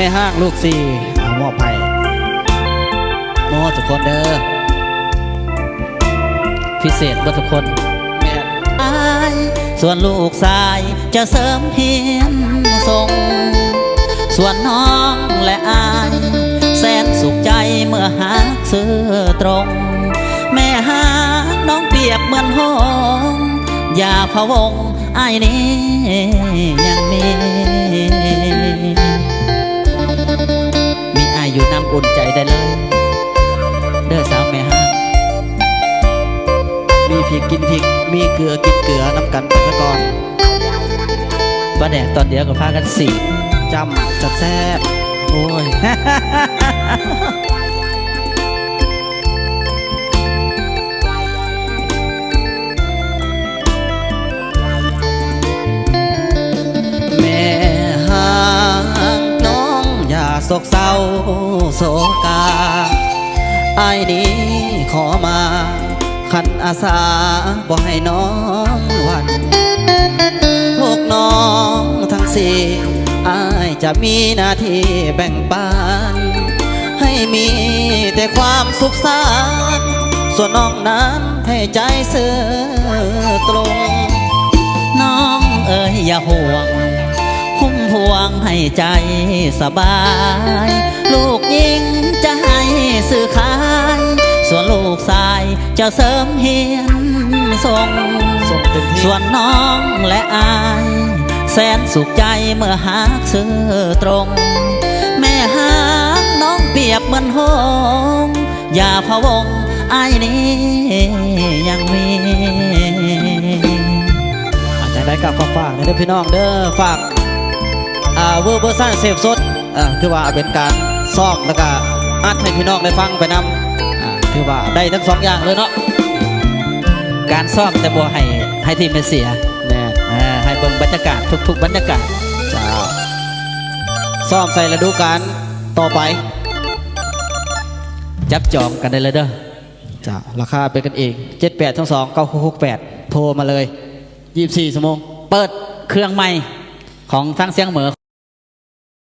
ม่ห้างลูกสี่เอามอบให้โม่ทุกคนเด้อพิเศษเมื่อทุกคนแม่ส่วนลูกชายจะเสริมเพียงทรงส่วนน้องและอายแสนสุขใจเมื่อหาซื้อตรงแม่หาน้องเปรียบเหมือนห้องอย่าพะวงอายนี้ยังมีอายอยู่น้ำอุ่นใจได้เลยเด้อสาวแม่ห้างมีพริกกินพริกมีเกลือกินเกลือน้ำกันไปซะก่อนปลาแดกตอนเดียวก็พากันสีจำจัดแซ่บโอ้ย แม่ห่างน้องอย่าโศกเศร้าโศกาไอ้นี้ขอมาขันอาสาบ่ให้น้องวันพวกน้องทั้งสี่อายจะมีหน้าที่แบ่งปันให้มีแต่ความสุขสันต์ส่วนน้องนั้นให้ใจซื่อตรงน้องเอ๋ยอย่าห่วงคุ้มพวงให้ใจสบายลูกยิงจะให้สื่อขายส่วนลูกชายจะเสริมเฮียนส่งส่วนน้องและอายแสนสุขใจเมื่อหากซื้อตรงแม่หากน้องเปรียบเหมือนห้องอย่าพะวงอายนี้ยังมีอาจจะได้กลับฝากนะพี่น้องเด้อฝากเวอร์ซันเซฟสดคือว่าเป็นการซ้อมแล้วก็อัดให้พี่น้องได้ฟังไปนำคือว่าได้ทั้งสองอย่างเลยเนาะการซ้อมแต่บัวให้ทีมเป็นเสียแน่ให้เบิ่งบรรยากาศทุกๆบรรยากาศจ้าซ้อมใส่ฤดูกาลต่อไปจับจองกันได้เลยเด้อจ้าราคาเป็นกันเอง78229668โทรมาเลย24 ชั่วโมงเปิดเครื่องใหม่ของทั้งเสียงเหมือ